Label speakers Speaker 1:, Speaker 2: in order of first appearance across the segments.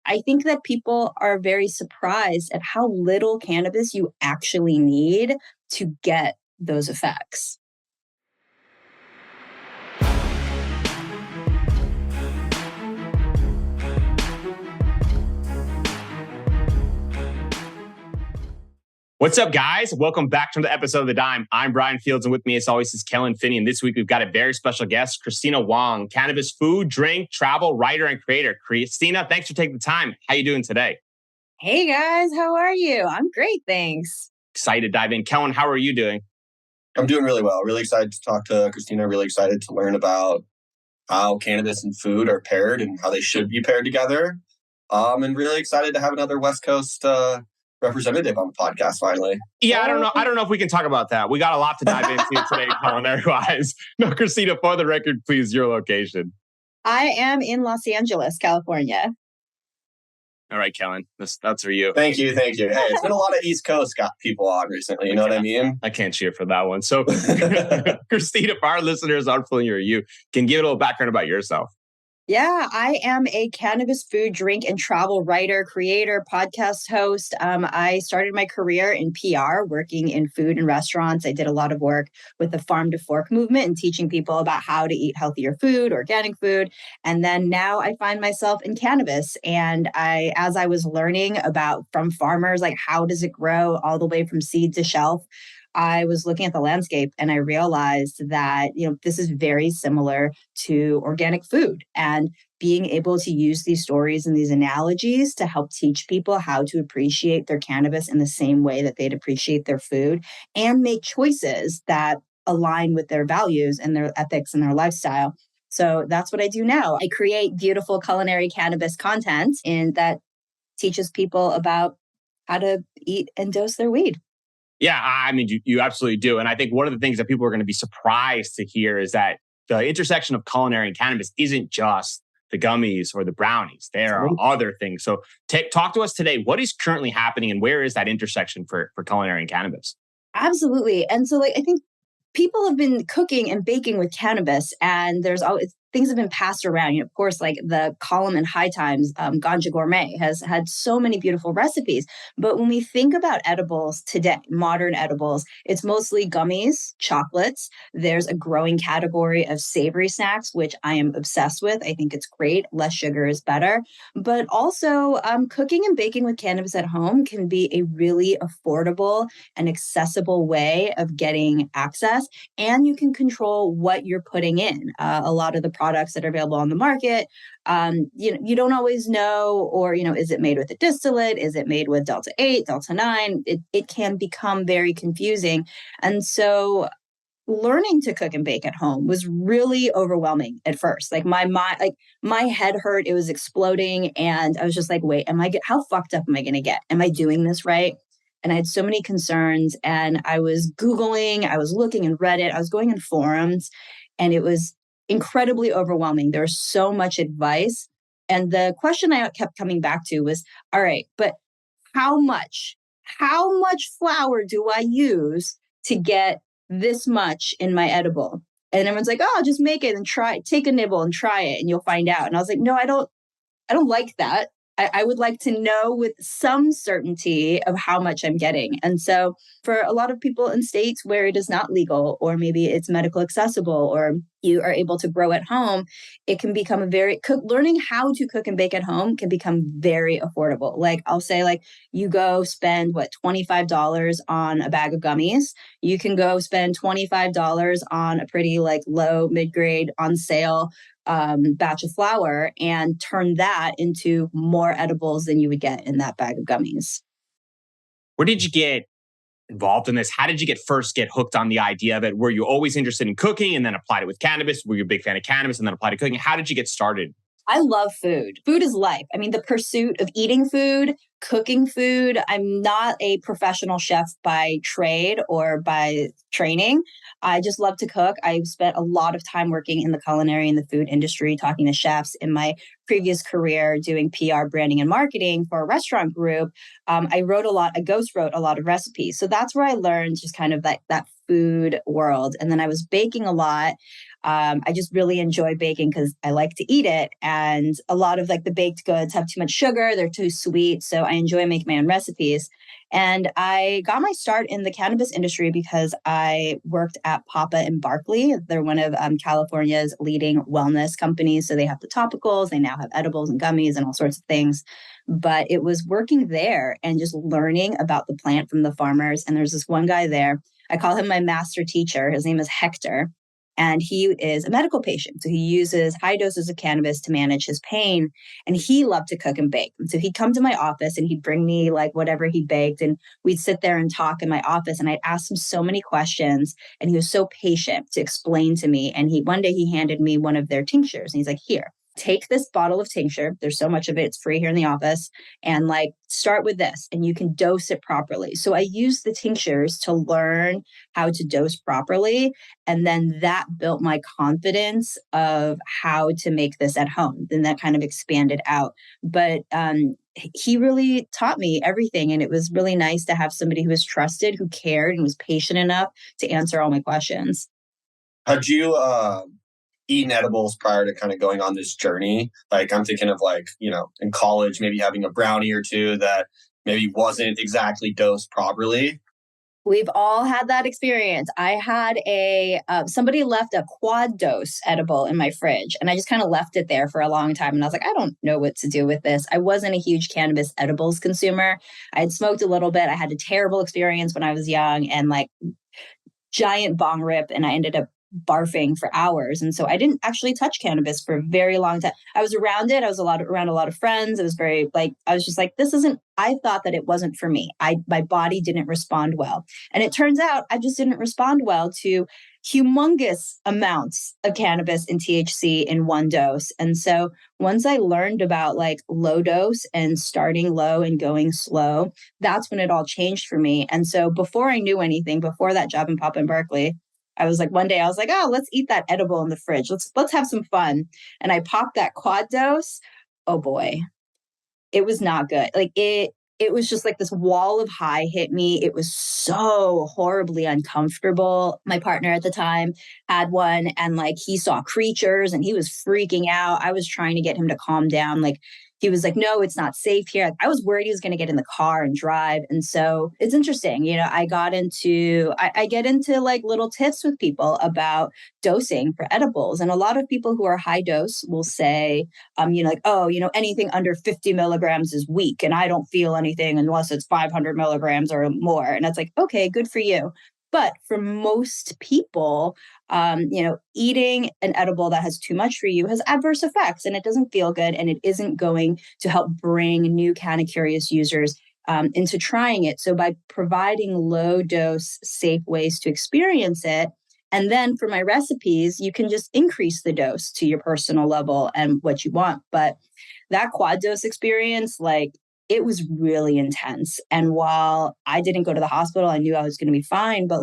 Speaker 1: I think that people are very surprised at how little cannabis you actually need to get those effects.
Speaker 2: What's up, guys? Welcome back to the episode of The Dime. I'm Brian Fields, and with me, as always, is Kellen Finney. And this week, we've got a very special guest, Christina Wong, cannabis food, drink, travel writer, and creator. Christina, thanks for taking the time. How you doing today?
Speaker 1: Hey, guys. How are you? I'm great, thanks.
Speaker 2: Excited to dive in. Kellen, how are you doing?
Speaker 3: I'm doing really well. Really excited to talk to Christina. Really excited to learn about how cannabis and food are paired and how they should be paired together. And really excited to have another West Coast representative on the podcast finally.
Speaker 2: Yeah, I don't know if we can talk about that. We got a lot to dive into today, culinary-wise. No, Christina, for the record, please, your location.
Speaker 1: I am in Los Angeles, California.
Speaker 2: All right, Kellen, that's for you.
Speaker 3: Thank you. Hey, it's been a lot of East Coast got people on recently. You know what I mean?
Speaker 2: I can't cheer for that one. So, Christina, if our listeners aren't familiar with you, can give a little background about yourself.
Speaker 1: Yeah, I am a cannabis food, drink, and travel writer, creator, podcast host. I started my career in PR, working in food and restaurants. I did a lot of work with the farm to fork movement and teaching people about how to eat healthier food, organic food. And then now I find myself in cannabis. And as I was learning about from farmers, like how does it grow all the way from seed to shelf, I was looking at the landscape and I realized that, this is very similar to organic food, and being able to use these stories and these analogies to help teach people how to appreciate their cannabis in the same way that they'd appreciate their food and make choices that align with their values and their ethics and their lifestyle. So that's what I do now. I create beautiful culinary cannabis content that teaches people about how to eat and dose their weed.
Speaker 2: Yeah, I mean, you absolutely do. And I think one of the things that people are going to be surprised to hear is that the intersection of culinary and cannabis isn't just the gummies or the brownies. There are other things. So talk to us today. What is currently happening and where is that intersection for culinary and cannabis?
Speaker 1: Absolutely. And so I think people have been cooking and baking with cannabis, and there's always things have been passed around. Of course, like the column in High Times, Ganja Gourmet has had so many beautiful recipes. But when we think about edibles today, modern edibles, it's mostly gummies, chocolates. There's a growing category of savory snacks, which I am obsessed with. I think it's great. Less sugar is better. But also cooking and baking with cannabis at home can be a really affordable and accessible way of getting access. And you can control what you're putting in. A lot of the products that are available on the market, you don't always know, or, is it made with a distillate? Is it made with Delta 8, Delta 9? It can become very confusing. And so learning to cook and bake at home was really overwhelming at first. Like my head hurt, it was exploding. And I was just like, wait, how fucked up am I going to get? Am I doing this right? And I had so many concerns, and I was Googling, I was looking in Reddit, I was going in forums, and it was incredibly overwhelming. There was so much advice. And the question I kept coming back to was, all right, but how much flour do I use to get this much in my edible? And everyone's like, oh, just make it and try it. Take a nibble and try it and you'll find out. And I was like, no, I don't like that. I would like to know with some certainty of how much I'm getting. And so for a lot of people in states where it is not legal, or maybe it's medical accessible, or you are able to grow at home, it can become learning how to cook and bake at home can become very affordable. Like I'll say, you go spend $25 on a bag of gummies. You can go spend $25 on a pretty low mid-grade on sale batch of flour and turn that into more edibles than you would get in that bag of gummies.
Speaker 2: Where did you get involved in this? How did you first get hooked on the idea of it? Were you always interested in cooking and then applied it with cannabis? Were you a big fan of cannabis and then applied to cooking? How did you get started?
Speaker 1: I love food. Food is life. I mean, the pursuit of eating food, cooking food. I'm not a professional chef by trade or by training. I just love to cook. I've spent a lot of time working in the culinary and the food industry, talking to chefs in my previous career, doing PR, branding, and marketing for a restaurant group. I ghost wrote a lot of recipes. So that's where I learned just kind of that food world. And then I was baking a lot. I just really enjoy baking because I like to eat it. And a lot of like the baked goods have too much sugar, they're too sweet. So I enjoy making my own recipes. And I got my start in the cannabis industry because I worked at Papa in Berkeley. They're one of California's leading wellness companies. So they have the topicals, they now have edibles and gummies and all sorts of things. But it was working there and just learning about the plant from the farmers. And there's this one guy there. I call him my master teacher. His name is Hector. And he is a medical patient. So he uses high doses of cannabis to manage his pain. And he loved to cook and bake. And so he'd come to my office and he'd bring me like whatever he baked. And we'd sit there and talk in my office. And I'd ask him so many questions. And he was so patient to explain to me. And one day he handed me one of their tinctures. And he's like, here, take this bottle of tincture. There's so much of it. It's free here in the office. And like, start with this and you can dose it properly. So I used the tinctures to learn how to dose properly. And then that built my confidence of how to make this at home. Then that kind of expanded out. But he really taught me everything. And it was really nice to have somebody who was trusted, who cared and was patient enough to answer all my questions.
Speaker 3: Had you eaten edibles prior to kind of going on this journey? Like I'm thinking of like, in college, maybe having a brownie or two that maybe wasn't exactly dosed properly.
Speaker 1: We've all had that experience. I had somebody left a quad dose edible in my fridge and I just kind of left it there for a long time. And I was like, I don't know what to do with this. I wasn't a huge cannabis edibles consumer. I had smoked a little bit. I had a terrible experience when I was young and like giant bong rip. And I ended up barfing for hours. And so I didn't actually touch cannabis for a very long time. I was around it. I was around a lot of friends. It was very I was just like, I thought that it wasn't for me. My body didn't respond well. And it turns out I just didn't respond well to humongous amounts of cannabis and THC in one dose. And so once I learned about like low dose and starting low and going slow, that's when it all changed for me. And so before I knew anything, before that job in Papa in Berkeley, one day I was like, oh, let's eat that edible in the fridge. Let's have some fun. And I popped that quad dose. Oh boy, it was not good. Like it was just like this wall of high hit me. It was so horribly uncomfortable. My partner at the time had one and like he saw creatures and he was freaking out. I was trying to get him to calm down. Like he was like, no, it's not safe here. I was worried he was going to get in the car and drive. And so it's interesting. I get into like little tips with people about dosing for edibles. And a lot of people who are high dose will say, anything under 50 milligrams is weak. And I don't feel anything unless it's 500 milligrams or more. And it's like, okay, good for you. But for most people, eating an edible that has too much for you has adverse effects and it doesn't feel good and it isn't going to help bring new Canna Curious users into trying it. So by providing low dose, safe ways to experience it, and then for my recipes, you can just increase the dose to your personal level and what you want. But that quad dose experience, it was really intense. And while I didn't go to the hospital, I knew I was going to be fine. But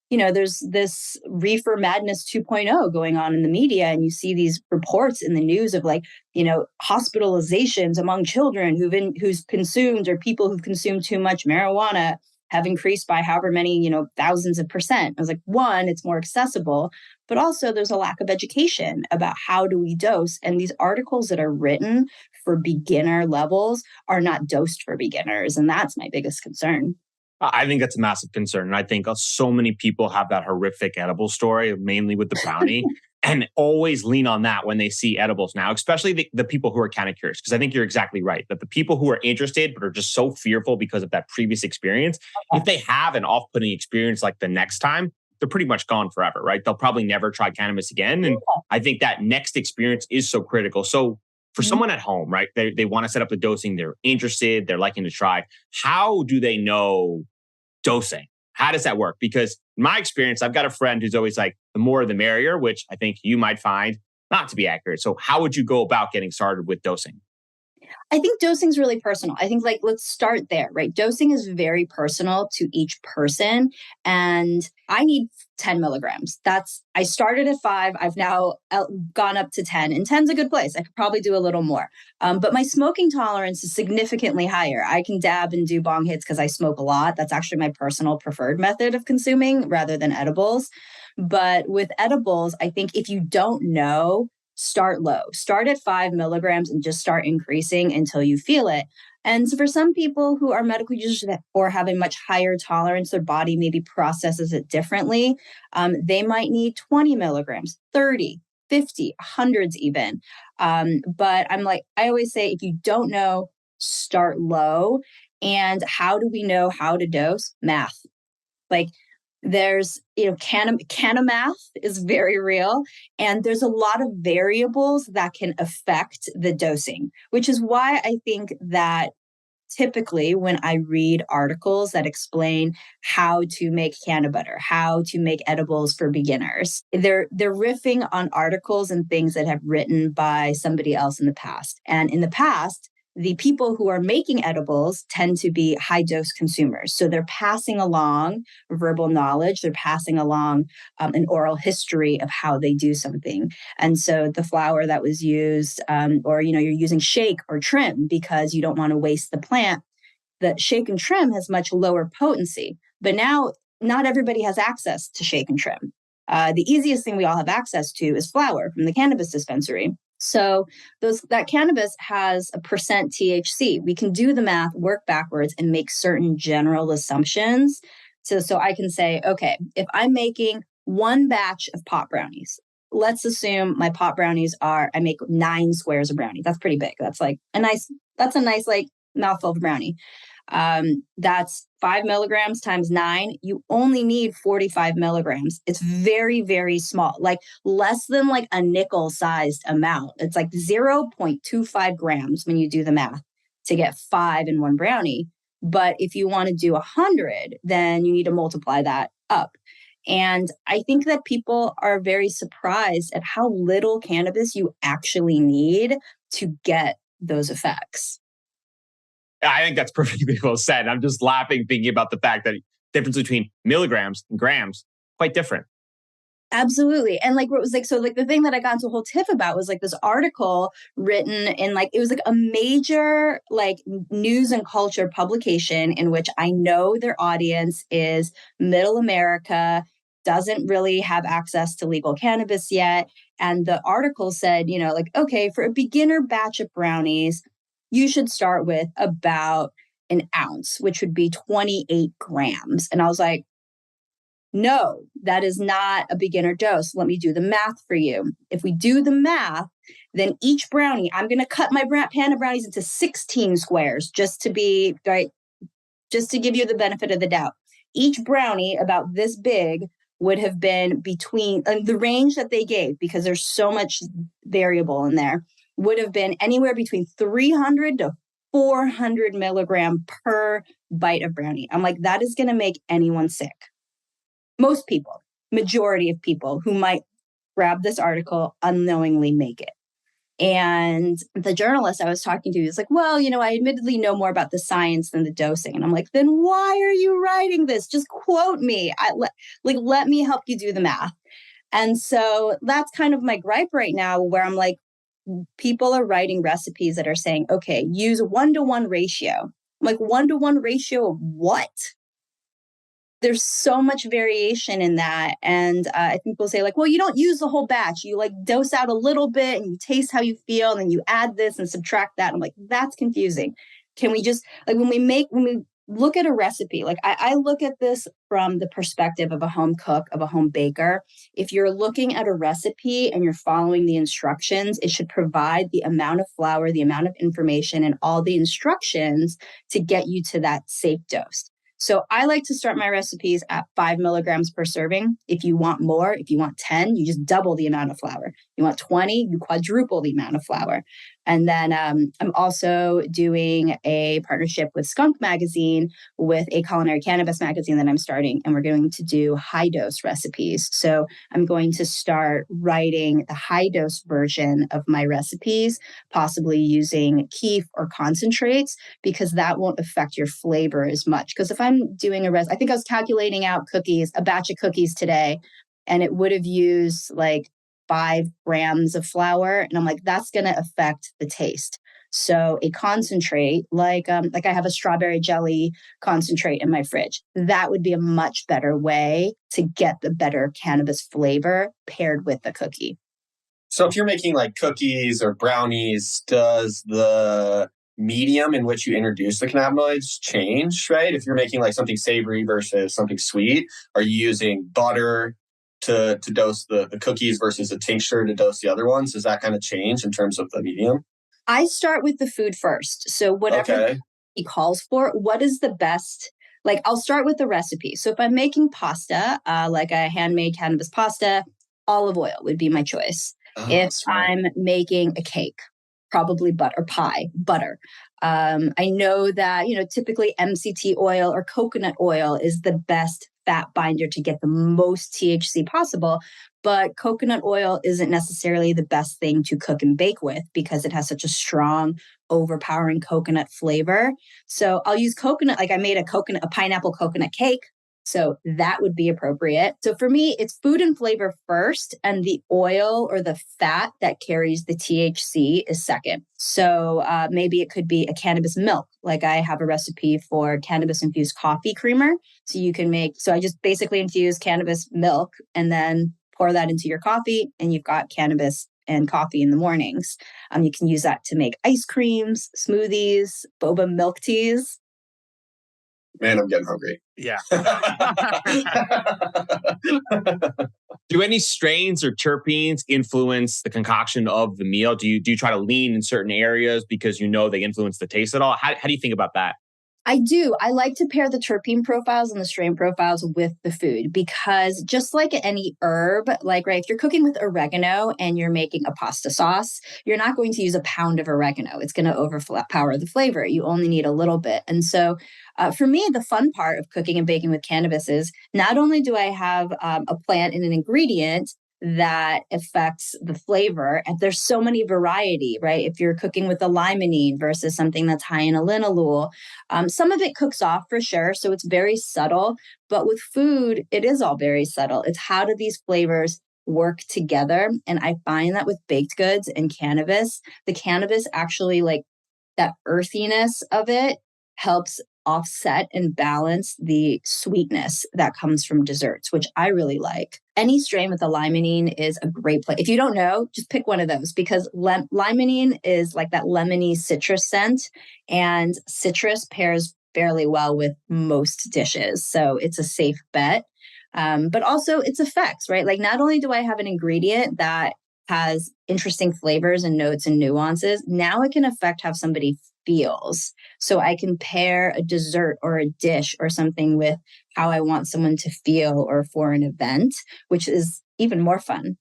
Speaker 1: there's this reefer madness 2.0 going on in the media. And you see these reports in the news of hospitalizations among children who's consumed or people who've consumed too much marijuana have increased by however many, thousands of percent. I was like, one, it's more accessible, but also there's a lack of education about how do we dose. And these articles that are written for beginner levels are not dosed for beginners. And that's my biggest concern.
Speaker 2: I think that's a massive concern. And I think so many people have that horrific edible story, mainly with the brownie, and always lean on that when they see edibles now, especially the people who are kind of curious. Because I think you're exactly right, that the people who are interested but are just so fearful because of that previous experience, if they have an off-putting experience like the next time, they're pretty much gone forever, right? They'll probably never try cannabis again. And I think that next experience is so critical. So for someone at home, right, they want to set up the dosing, they're interested, they're liking to try. How do they know dosing? How does that work? Because in my experience, I've got a friend who's always like, the more the merrier, which I think you might find not to be accurate. So how would you go about getting started with dosing?
Speaker 1: I think dosing is really personal. I think let's start there, right? Dosing is very personal to each person. And I need 10 milligrams. I started at 5. I've now gone up to 10, and 10's a good place. I could probably do a little more. But my smoking tolerance is significantly higher. I can dab and do bong hits because I smoke a lot. That's actually my personal preferred method of consuming rather than edibles. But with edibles, I think if you don't know, start low. Start at 5 milligrams and just start increasing until you feel it. And so for some people who are medical users or have a much higher tolerance, their body maybe processes it differently. They might need 20 milligrams, 30, 50, hundreds even. But I always say, if you don't know, start low. And how do we know how to dose? Math. There's, canna math is very real. And there's a lot of variables that can affect the dosing, which is why I think that typically when I read articles that explain how to make canna butter, how to make edibles for beginners, they're riffing on articles and things that have written by somebody else in the past. And in the past, the people who are making edibles tend to be high dose consumers. So they're passing along verbal knowledge. They're passing along an oral history of how they do something. And so the flour that was used, or, you're using shake or trim because you don't want to waste the plant. The shake and trim has much lower potency. But now not everybody has access to shake and trim. The easiest thing we all have access to is flour from the cannabis dispensary. So that cannabis has a percent THC. We can do the math, work backwards, and make certain general assumptions. So I can say, okay, if I'm making one batch of pot brownies, let's assume my pot brownies I make 9 squares of brownie. That's pretty big. That's a nice mouthful of brownie. That's 5 milligrams times 9. You only need 45 milligrams. It's very, very small, less than a nickel sized amount. It's 0.25 grams when you do the math to get 5 in one brownie. But if you want to do 100, then you need to multiply that up. And I think that people are very surprised at how little cannabis you actually need to get those effects.
Speaker 2: I think that's perfectly well said. I'm just laughing thinking about the fact that the difference between milligrams and grams, quite different.
Speaker 1: Absolutely. And the thing that I got into a whole tiff about was this article written in it was a major news and culture publication in which I know their audience is middle America, doesn't really have access to legal cannabis yet. And the article said, okay, for a beginner batch of brownies, you should start with about an ounce, which would be 28 grams. And I was like, no, that is not a beginner dose. Let me do the math for you. If we do the math, then each brownie, I'm going to cut my pan of brownies into 16 squares just to be, right, just to give you the benefit of the doubt. Each brownie about this big would have been between the range that they gave, because there's so much variable in there, would have been anywhere between 300 to 400 milligram per bite of brownie. I'm like, that is going to make anyone sick. Most people, majority of people who might grab this article unknowingly make it. And the journalist I was talking to was like, well, I admittedly know more about the science than the dosing. And I'm like, then why are you writing this? Just quote me. Let me help you do the math. And so that's kind of my gripe right now, where I'm like, people are writing recipes that are saying, okay, use a 1-to-1 ratio. I'm like, 1-to-1 ratio of what? There's so much variation in that. And I think people say well, you don't use the whole batch. You dose out a little bit and you taste how you feel. And then you add this and subtract that. I'm like, that's confusing. Can we just when we look at a recipe, I look at this from the perspective of a home cook, of a home baker. If you're looking at a recipe and you're following the instructions, it should provide the amount of flour, the amount of information, and all the instructions to get you to that safe dose. So I like to start my recipes at 5 milligrams per serving. If you want more, if you want 10, you just double the amount of flour. You want 20, you quadruple the amount of flour. And then I'm also doing a partnership with Skunk Magazine with a culinary cannabis magazine that I'm starting, and we're going to do high dose recipes. So I'm going to start writing the high dose version of my recipes, possibly using keef or concentrates, because that won't affect your flavor as much. Because if I'm doing I think I was calculating out a batch of cookies today, and it would have used like 5 grams of flour. And I'm like, that's going to affect the taste. So a concentrate, like I have a strawberry jelly concentrate in my fridge, that would be a much better way to get the better cannabis flavor paired with the cookie.
Speaker 3: So if you're making like cookies or brownies, does the medium in which you introduce the cannabinoids change, right? If you're making like something savory versus something sweet, are you using butter to dose the cookies versus a tincture to dose the other ones? Does that kind of change in terms of the medium?
Speaker 1: I start with the food first. So whatever he calls for, what is the best? Like I'll start with the recipe. So if I'm making pasta, like a handmade cannabis pasta, olive oil would be my choice. If I'm making a cake, probably butter, butter. I know that, typically MCT oil or coconut oil is the best fat binder to get the most THC possible. But coconut oil isn't necessarily the best thing to cook and bake with because it has such a strong, overpowering coconut flavor. So I'll use coconut. Like I made a pineapple coconut cake. So that would be appropriate. So for me, it's food and flavor first, and the oil or the fat that carries the THC is second. So maybe it could be a cannabis milk. Like I have a recipe for cannabis infused coffee creamer. So I just basically infuse cannabis milk and then pour that into your coffee, and you've got cannabis and coffee in the mornings. You can use that to make ice creams, smoothies, boba milk teas.
Speaker 3: Man, I'm getting hungry.
Speaker 2: Yeah. Do any strains or terpenes influence the concoction of the meal? Do you try to lean in certain areas because they influence the taste at all? How do you think about that?
Speaker 1: I do. I like to pair the terpene profiles and the strain profiles with the food because just like any herb, if you're cooking with oregano and you're making a pasta sauce, you're not going to use a pound of oregano. It's going to overpower the flavor. You only need a little bit. And so for me, the fun part of cooking and baking with cannabis is not only do I have a plant and an ingredient that affects the flavor. And there's so many variety, right? If you're cooking with a limonene versus something that's high in a linalool, some of it cooks off for sure. So it's very subtle, but with food, it is all very subtle. It's how do these flavors work together? And I find that with baked goods and cannabis, the cannabis actually that earthiness of it helps offset and balance the sweetness that comes from desserts, which I really like. Any strain with a limonene is a great play. If you don't know, just pick one of those because limonene is like that lemony citrus scent, and citrus pairs fairly well with most dishes. So it's a safe bet. But also its effects, right? Like not only do I have an ingredient that has interesting flavors and notes and nuances, now it can affect how somebody feels. So I can pair a dessert or a dish or something with how I want someone to feel or for an event, which is even more fun.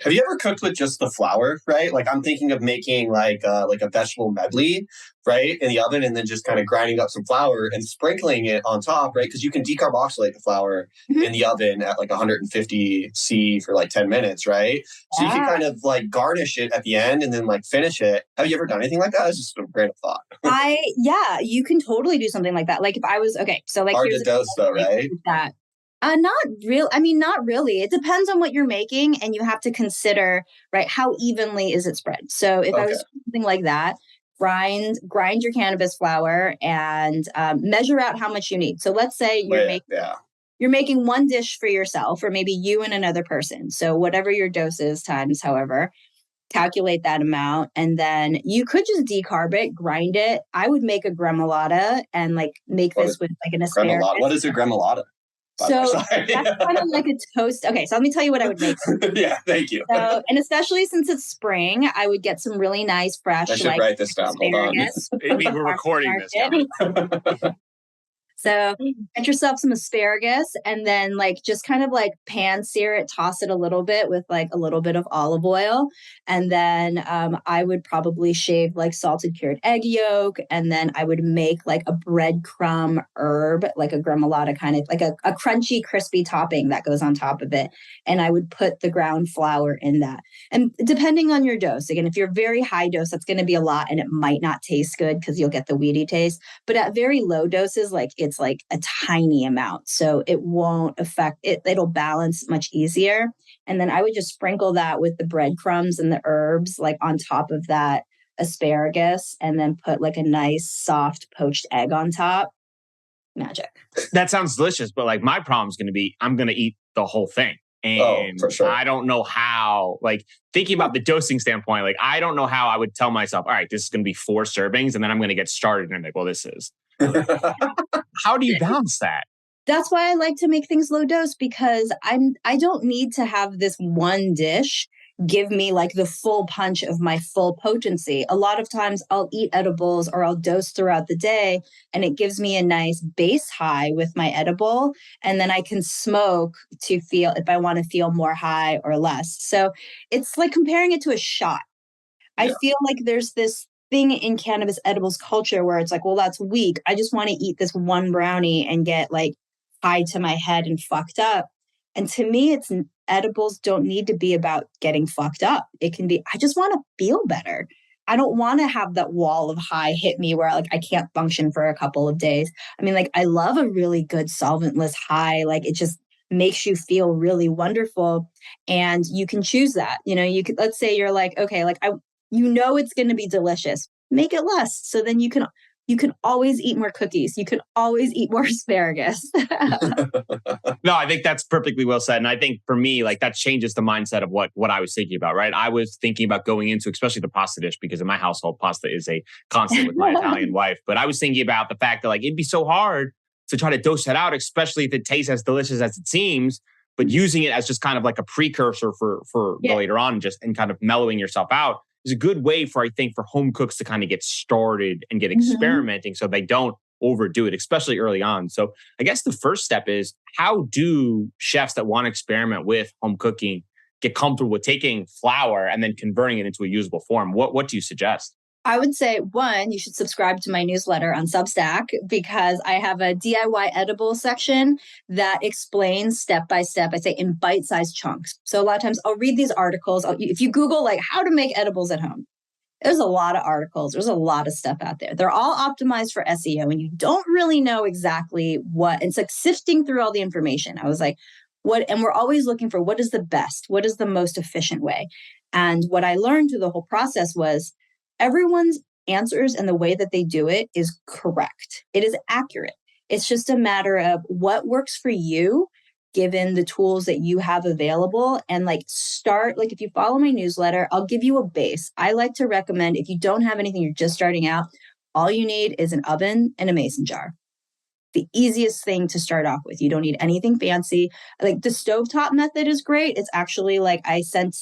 Speaker 3: Have you ever cooked with just the flour, right? Like I'm thinking of making like a vegetable medley, right, in the oven, and then just kind of grinding up some flour and sprinkling it on top, right? Because you can decarboxylate the flour in the oven at like 150 C for like 10 minutes, right? So you can kind of like garnish it at the end and then like finish it. Have you ever done anything like that? It's just a random thought.
Speaker 1: Yeah, you can totally do something like that. Like if I was, okay, so like
Speaker 3: hard to dose though, right?
Speaker 1: That. Not real. I mean, not really. It depends on what you're making, and you have to consider, right, how evenly is it spread. So if I was doing something like that, grind your cannabis flour and measure out how much you need. So let's say you're making one dish for yourself, or maybe you and another person. So whatever your dose is times, however, calculate that amount, and then you could just decarb it, grind it. I would make a gremolata and make this with like an asparagus.
Speaker 3: What is a gremolata?
Speaker 1: So that's kind of like a toast. Okay, so let me tell you what I would make.
Speaker 3: Yeah, thank you.
Speaker 1: So, and especially since it's spring, I would get some really nice fresh.
Speaker 3: I should write this down. Hold on.
Speaker 2: We're recording this.
Speaker 1: So get yourself some asparagus and then like just kind of like pan sear it, toss it a little bit with like a little bit of olive oil. And then I would probably shave like salted cured egg yolk. And then I would make like a breadcrumb herb, like a gremolata kind of like a crunchy, crispy topping that goes on top of it. And I would put the ground flour in that. And depending on your dose, again, if you're very high dose, that's going to be a lot and it might not taste good because you'll get the weedy taste. But at very low doses, like it's like a tiny amount. So it won't affect it. It'll balance much easier. And then I would just sprinkle that with the breadcrumbs and the herbs, like on top of that asparagus, and then put like a nice soft poached egg on top. Magic.
Speaker 2: That sounds delicious, but like my problem is going to be I'm going to eat the whole thing. And
Speaker 3: for sure.
Speaker 2: I don't know how, like thinking about the dosing standpoint, like I don't know how I would tell myself, all right, this is going to be 4 servings. And then I'm going to get started and I'm like, well, this is. How do you balance that?
Speaker 1: That's why I like to make things low dose because I don't need to have this one dish give me like the full punch of my full potency. A lot of times I'll eat edibles or I'll dose throughout the day and it gives me a nice base high with my edible. And then I can smoke to feel if I want to feel more high or less. So it's like comparing it to a shot. I feel like there's this thing in cannabis edibles culture where it's like, well, that's weak. I just want to eat this one brownie and get like high to my head and fucked up. And to me, it's edibles don't need to be about getting fucked up. It can be, I just want to feel better. I don't want to have that wall of high hit me where like I can't function for a couple of days. I mean, like I love a really good solventless high. Like it just makes you feel really wonderful. And you can choose that. You know, you could, let's say you're like, okay, like it's going to be delicious. Make it less. So then you can always eat more cookies. You can always eat more asparagus.
Speaker 2: No, I think that's perfectly well said. And I think for me, like that changes the mindset of what I was thinking about, right? I was thinking about going into, especially the pasta dish, because in my household, pasta is a constant with my Italian wife. But I was thinking about the fact that like it'd be so hard to try to dose that out, especially if it tastes as delicious as it seems, but using it as just kind of like a precursor for later on and kind of mellowing yourself out is a good way for, I think, for home cooks to kind of get started and get experimenting so they don't overdo it, especially early on. So I guess the first step is how do chefs that want to experiment with home cooking get comfortable with taking flour and then converting it into a usable form? What do you suggest?
Speaker 1: I would say, one, you should subscribe to my newsletter on Substack because I have a DIY edible section that explains step by step, I say in bite-sized chunks. So a lot of times I'll read these articles. If you Google like how to make edibles at home, there's a lot of articles. There's a lot of stuff out there. They're all optimized for SEO and you don't really know exactly what. It's like sifting through all the information. I was like, and we're always looking for what is the best, what is the most efficient way. And what I learned through the whole process was everyone's answers and the way that they do it is correct. It is accurate. It's just a matter of what works for you, given the tools that you have available. And like start, like if you follow my newsletter, I'll give you a base. I like to recommend if you don't have anything, you're just starting out, all you need is an oven and a mason jar. The easiest thing to start off with. You don't need anything fancy. Like the stovetop method is great. It's actually like I sent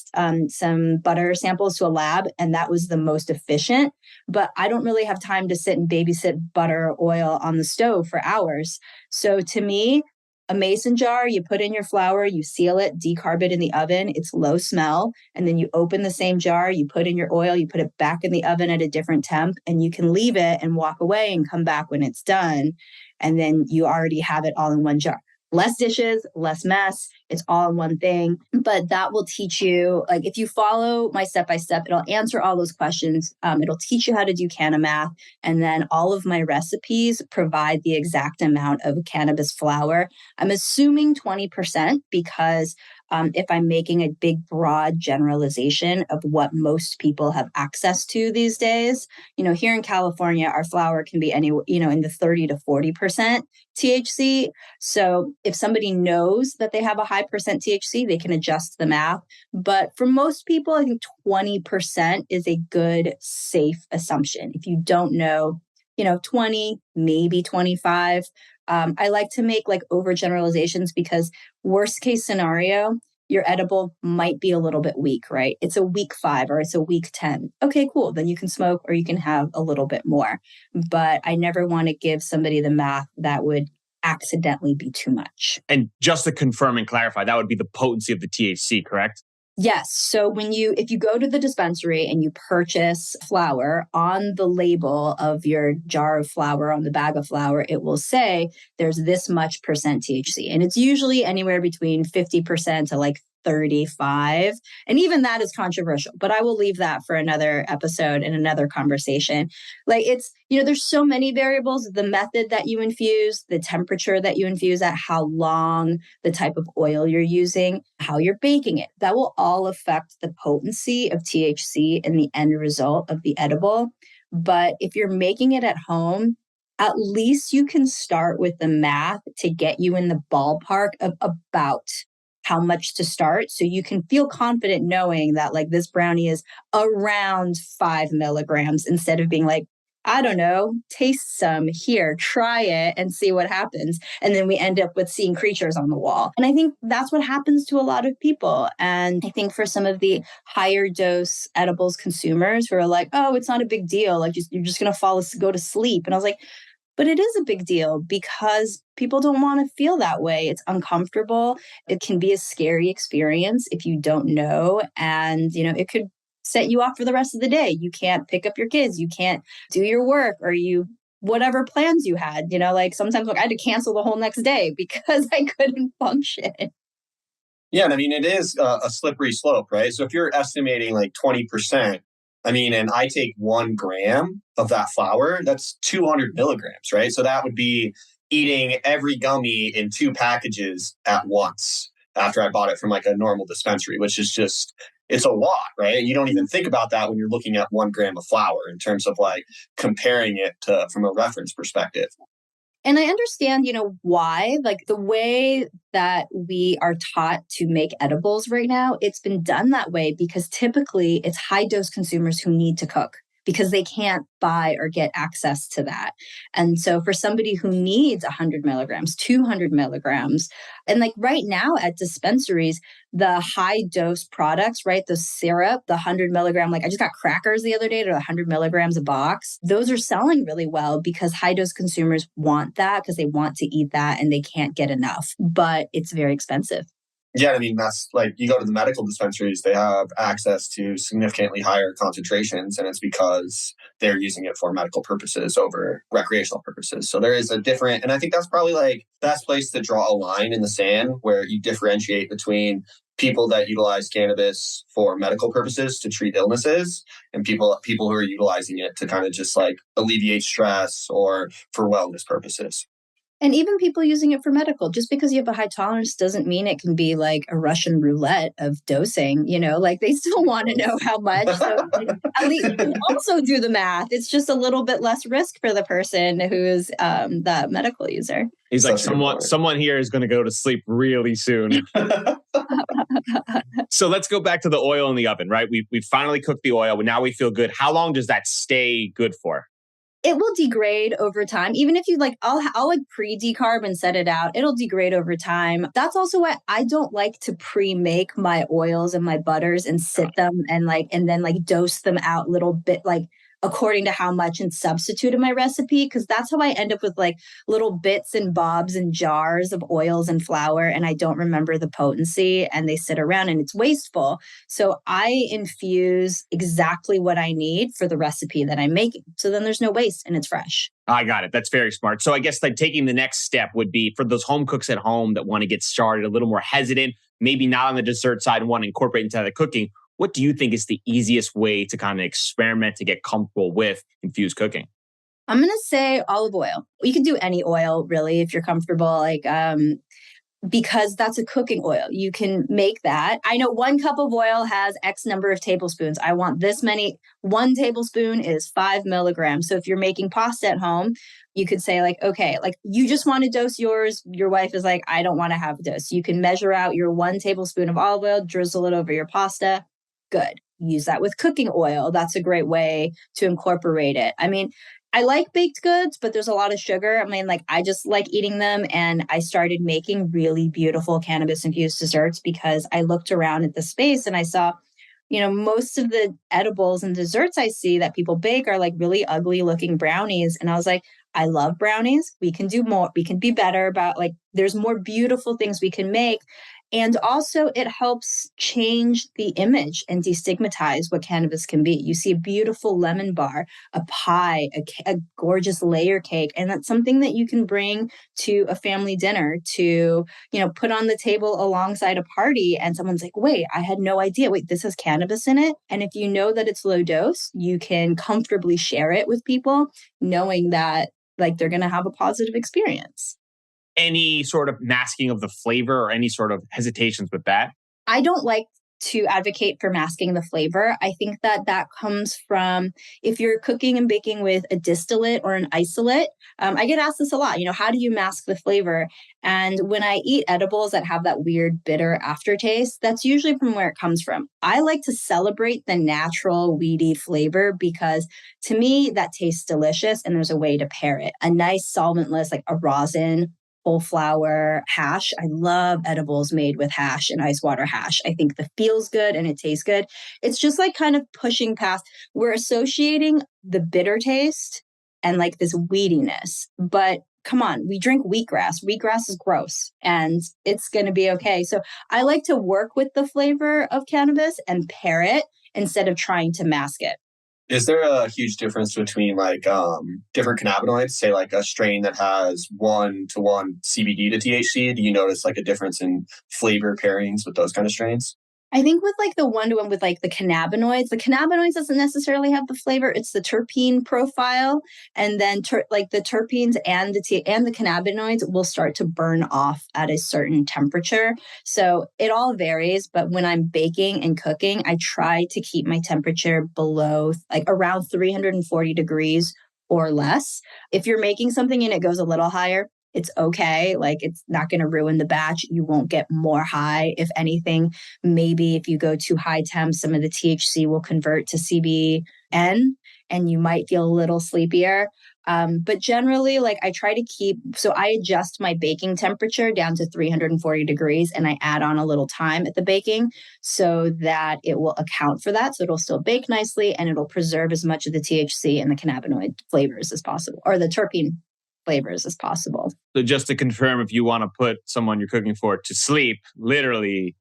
Speaker 1: some butter samples to a lab and that was the most efficient, but I don't really have time to sit and babysit butter or oil on the stove for hours. So to me, a mason jar, you put in your flour, you seal it, decarb it in the oven. It's low smell. And then you open the same jar, you put in your oil, you put it back in the oven at a different temp, and you can leave it and walk away and come back when it's done. And then you already have it all in one jar. Less dishes, less mess. It's all in one thing. But that will teach you, like if you follow my step-by-step, it'll answer all those questions. It'll teach you how to do canna math. And then all of my recipes provide the exact amount of cannabis flour. I'm assuming 20% because if I'm making a big, broad generalization of what most people have access to these days, here in California, our flour can be in the 30 to 40% THC. So if somebody knows that they have a high percent THC, they can adjust the math. But for most people, I think 20% is a good, safe assumption. If you don't know, 20, maybe 25. I like to make like overgeneralizations because worst case scenario, your edible might be a little bit weak, right? It's a week 5 or it's a week 10. Okay, cool. Then you can smoke or you can have a little bit more. But I never want to give somebody the math that would accidentally be too much.
Speaker 2: And just to confirm and clarify, that would be the potency of the THC, correct?
Speaker 1: Yes. So if you go to the dispensary and you purchase flour, on the label of your jar of flour, on the bag of flour, it will say there's this much percent THC. And it's usually anywhere between 50% to like 35. And even that is controversial, but I will leave that for another episode and another conversation. Like there's so many variables, the method that you infuse, the temperature that you infuse at, how long, the type of oil you're using, how you're baking it. That will all affect the potency of THC and the end result of the edible. But if you're making it at home, at least you can start with the math to get you in the ballpark of about how much to start. So you can feel confident knowing that like this brownie is around 5 milligrams instead of being like, I don't know, taste some here, try it and see what happens. And then we end up with seeing creatures on the wall. And I think that's what happens to a lot of people. And I think for some of the higher dose edibles consumers who are like, oh, it's not a big deal. Like you're just going to go to sleep. And I was like, but it is a big deal because people don't want to feel that way. It's uncomfortable. It can be a scary experience if you don't know. And, it could set you off for the rest of the day. You can't pick up your kids. You can't do your work or whatever plans you had. Like sometimes I had to cancel the whole next day because I couldn't function.
Speaker 3: Yeah. And I mean, it is a slippery slope, right? So if you're estimating like 20%, and I take 1 gram of that flour, that's 200 milligrams, right? So that would be eating every gummy in 2 packages at once after I bought it from like a normal dispensary, which is just, it's a lot, right? And you don't even think about that when you're looking at 1 gram of flour in terms of like comparing it to from a reference perspective.
Speaker 1: And I understand, why, like the way that we are taught to make edibles right now, it's been done that way because typically it's high dose consumers who need to cook because they can't buy or get access to that. And so for somebody who needs 100 milligrams, 200 milligrams, and like right now at dispensaries, the high dose products, right? The syrup, the 100 milligram, like I just got crackers the other day to 100 milligrams a box. Those are selling really well because high dose consumers want that because they want to eat that and they can't get enough, but it's very expensive.
Speaker 3: Yeah, that's like you go to the medical dispensaries, they have access to significantly higher concentrations, and it's because they're using it for medical purposes over recreational purposes. So there is a different, and I think that's probably like best place to draw a line in the sand where you differentiate between people that utilize cannabis for medical purposes to treat illnesses and people who are utilizing it to kind of just like alleviate stress or for wellness purposes.
Speaker 1: And even people using it for medical, just because you have a high tolerance doesn't mean it can be like a Russian roulette of dosing, like they still want to know how much. So at least you can also do the math. It's just a little bit less risk for the person who's the medical user.
Speaker 2: He's like, someone here is going to go to sleep really soon. So let's go back to the oil in the oven, right? We finally cooked the oil. Now we feel good. How long does that stay good for?
Speaker 1: It will degrade over time. Even if you like, I'll like pre-decarb and set it out. It'll degrade over time. That's also why I don't like to pre-make my oils and my butters and sit them and then dose them out a little bit, like according to how much and substitute in my recipe. Because that's how I end up with like little bits and bobs and jars of oils and flour. And I don't remember the potency and they sit around and it's wasteful. So I infuse exactly what I need for the recipe that I'm making. So then there's no waste and it's fresh.
Speaker 2: I got it. That's very smart. So I guess like taking the next step would be for those home cooks at home that want to get started a little more hesitant, maybe not on the dessert side and want to incorporate into the cooking. What do you think is the easiest way to kind of experiment to get comfortable with infused cooking?
Speaker 1: I'm going to say olive oil. You can do any oil really if you're comfortable, because that's a cooking oil. You can make that. I know 1 cup of oil has X number of tablespoons. I want this many. 1 tablespoon is 5 milligrams. So if you're making pasta at home, you could say okay, you just want to dose yours. Your wife is like, I don't want to have a dose. You can measure out your 1 tablespoon of olive oil, drizzle it over your pasta. Good. Use that with cooking oil. That's a great way to incorporate it. I like baked goods, but there's a lot of sugar. I mean, like, I just like eating them. And I started making really beautiful cannabis infused desserts because I looked around at the space and I saw, most of the edibles and desserts I see that people bake are like really ugly looking brownies. And I was like, I love brownies. We can do more. We can be better about like, there's more beautiful things we can make. And also, it helps change the image and destigmatize what cannabis can be. You see a beautiful lemon bar, a pie, a gorgeous layer cake, and that's something that you can bring to a family dinner to, put on the table alongside a party. And someone's like, wait, I had no idea. Wait, this has cannabis in it. And if you know that it's low dose, you can comfortably share it with people, knowing that like they're going to have a positive experience.
Speaker 2: Any sort of masking of the flavor or any sort of hesitations with that?
Speaker 1: I don't like to advocate for masking the flavor. I think that comes from if you're cooking and baking with a distillate or an isolate. I get asked this a lot, how do you mask the flavor? And when I eat edibles that have that weird bitter aftertaste, that's usually from where it comes from. I like to celebrate the natural weedy flavor because to me, that tastes delicious and there's a way to pair it. A nice solventless, like a rosin, whole flour hash. I love edibles made with hash and ice water hash. I think the feels good and it tastes good. It's just like kind of pushing past, we're associating the bitter taste and like this weediness. But come on, we drink wheatgrass. Wheatgrass is gross and it's going to be okay. So I like to work with the flavor of cannabis and pair it instead of trying to mask it.
Speaker 3: Is there a huge difference between like different cannabinoids? Say like a strain that has 1-to-1 CBD to THC. Do you notice like a difference in flavor pairings with those kind of strains?
Speaker 1: I think with like the one-to-one with like the cannabinoids doesn't necessarily have the flavor. It's the terpene profile. And then like the terpenes and the cannabinoids will start to burn off at a certain temperature. So it all varies. But when I'm baking and cooking, I try to keep my temperature below like around 340 degrees or less. If you're making something and it goes a little higher, it's okay. Like it's not going to ruin the batch. You won't get more high. If anything, maybe if you go too high temp, some of the THC will convert to CBN and you might feel a little sleepier. But generally, like I try to so I adjust my baking temperature down to 340 degrees and I add on a little time at the baking so that it will account for that. So it'll still bake nicely and it'll preserve as much of the THC and the cannabinoid flavors as possible, or the terpene flavors as possible.
Speaker 2: So just to confirm, if you want to put someone you're cooking for to sleep, literally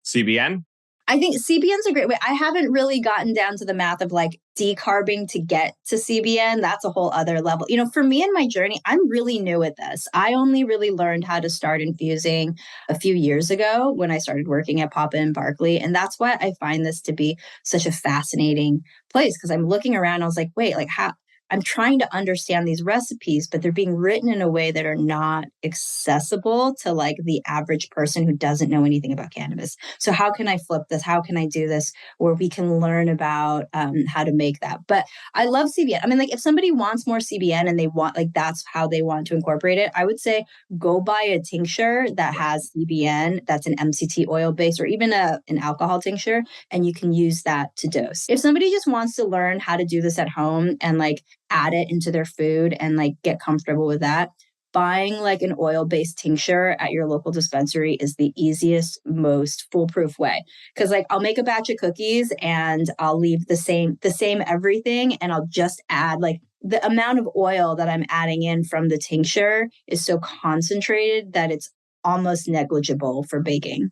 Speaker 2: CBN?
Speaker 1: I think CBN's a great way. I haven't really gotten down to the math of like decarbing to get to CBN. That's a whole other level. For me in my journey, I'm really new at this. I only really learned how to start infusing a few years ago when I started working at Papa and Barkley. And that's why I find this to be such a fascinating place because I'm looking around. I was like, wait, like how? I'm trying to understand these recipes, but they're being written in a way that are not accessible to like the average person who doesn't know anything about cannabis. So how can I flip this? How can I do this where we can learn about how to make that? But I love CBN. I mean, like if somebody wants more CBN and they want, like that's how they want to incorporate it, I would say go buy a tincture that has CBN, that's an MCT oil base, or even an alcohol tincture, and you can use that to dose. If somebody just wants to learn how to do this at home and like add it into their food and like get comfortable with that, buying like an oil-based tincture at your local dispensary is the easiest, most foolproof way. Because like I'll make a batch of cookies and I'll leave the same everything, and I'll just add like the amount of oil that I'm adding in from the tincture is so concentrated that it's almost negligible for baking.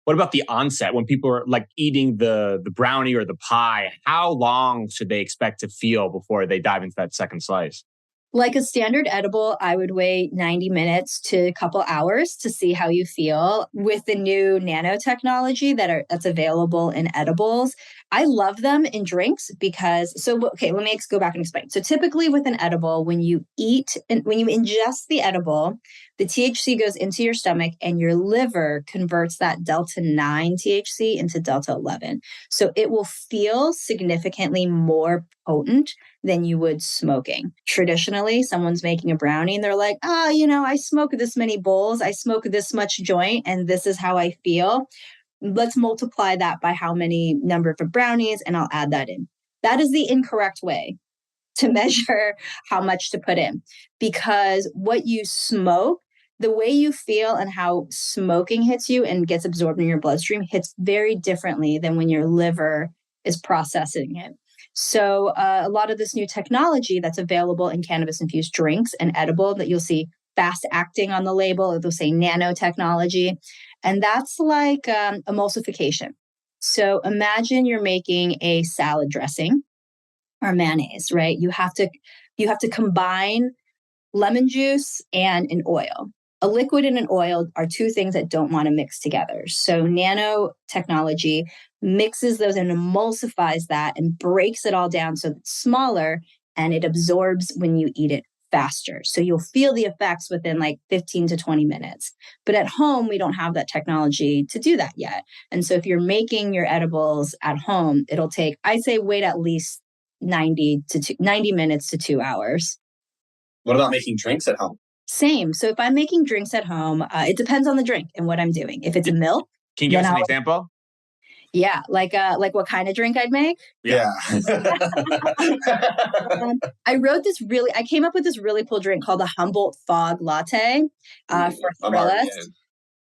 Speaker 2: What about the onset when people are like eating the brownie or the pie? How long should they expect to feel before they dive into that second slice?
Speaker 1: Like a standard edible, I would wait 90 minutes to a couple hours to see how you feel. With the new nanotechnology that's available in edibles, I love them in drinks because, okay, let me go back and explain. So typically with an edible, when you eat and when you ingest the edible, the THC goes into your stomach and your liver converts that Delta 9 THC into Delta 11. So it will feel significantly more potent than you would smoking. Traditionally, someone's making a brownie and they're like, I smoke this many bowls, I smoke this much joint, and this is how I feel. Let's multiply that by how many number of brownies and I'll add that in. That is the incorrect way. to measure how much to put in, because what you smoke, the way you feel and how smoking hits you and gets absorbed in your bloodstream hits very differently than when your liver is processing it. So a lot of this new technology that's available in cannabis infused drinks and edible that you'll see fast acting on the label, they'll say nanotechnology, and that's like emulsification. So imagine you're making a salad dressing or mayonnaise, right? You have to combine lemon juice and an oil. A liquid and an oil are two things that don't want to mix together. So nanotechnology mixes those and emulsifies that and breaks it all down so it's smaller, and it absorbs when you eat it faster. So you'll feel the effects within like 15 to 20 minutes. But at home, we don't have that technology to do that yet. And so if you're making your edibles at home, it'll take, I'd say, wait at least 90 minutes to 2 hours.
Speaker 3: What about making drinks at home?
Speaker 1: Same. So if I'm making drinks at home, it depends on the drink and what I'm doing. If it's milk,
Speaker 2: can you give us an example?
Speaker 1: Yeah, like what kind of drink I'd make?
Speaker 3: Yeah.
Speaker 1: I came up with this really cool drink called the Humboldt Fog Latte for Thrillist.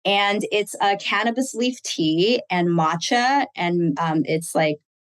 Speaker 1: And it's a cannabis leaf tea and matcha, and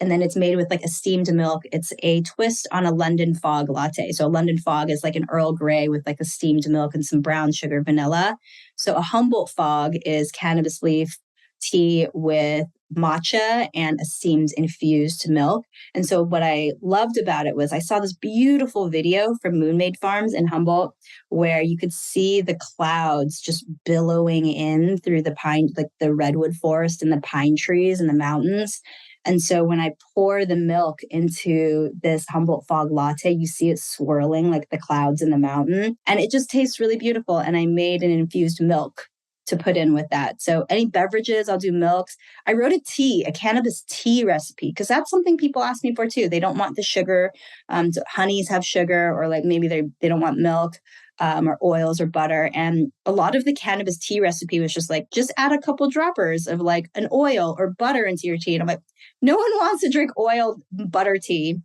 Speaker 1: and then it's made with like a steamed milk. It's a twist on a London Fog latte. So a London Fog is like an Earl Grey with like a steamed milk and some brown sugar vanilla. So a Humboldt Fog is cannabis leaf tea with matcha and a steamed infused milk. And so what I loved about it was I saw this beautiful video from Moonmade Farms in Humboldt where you could see the clouds just billowing in through the pine, like the redwood forest and the pine trees and the mountains. And so when I pour the milk into this Humboldt Fog latte, you see it swirling like the clouds in the mountain. And it just tastes really beautiful. And I made an infused milk to put in with that. So any beverages, I'll do milks. I wrote a cannabis tea recipe, because that's something people ask me for too. They don't want the sugar. So honeys have sugar, or like maybe they don't want milk or oils or butter. And a lot of the cannabis tea recipe was just add a couple droppers of like an oil or butter into your tea. And I'm like, no one wants to drink oil butter tea.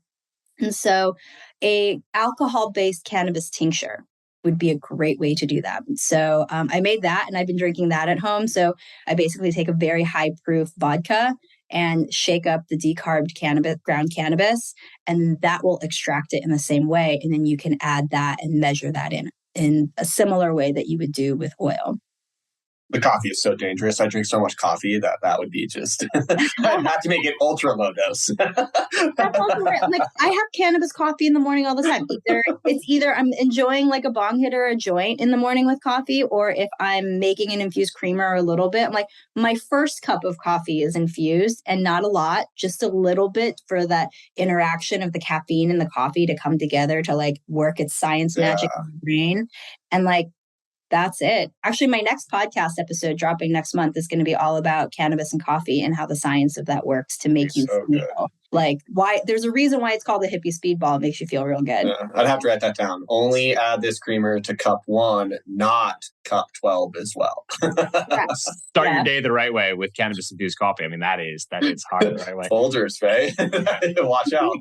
Speaker 1: And so a alcohol-based cannabis tincture would be a great way to do that. So I made that, and I've been drinking that at home. So I basically take a very high proof vodka and shake up the decarbed ground cannabis, and that will extract it in the same way. And then you can add that and measure that in a similar way that you would do with oil.
Speaker 3: The coffee is so dangerous. I drink so much coffee that would be just, I'd have to make it ultra low dose.
Speaker 1: That's also right. Like I have cannabis coffee in the morning all the time. Either I'm enjoying like a bong hit or a joint in the morning with coffee, or if I'm making an infused creamer or a little bit, I'm like, my first cup of coffee is infused, and not a lot, just a little bit for that interaction of the caffeine and the coffee to come together to like work its science magic in the brain. And like, that's it. Actually, my next podcast episode dropping next month is going to be all about cannabis and coffee and how the science of that works to make you feel like why there's a reason why it's called the hippie speedball. It makes you feel real good.
Speaker 3: Yeah, I'd have to write that down. Only add this creamer to cup 1, not cup 12 as well.
Speaker 2: Start your day the right way with cannabis infused coffee. I mean, that is hard the right way.
Speaker 3: Folgers, right? Watch out.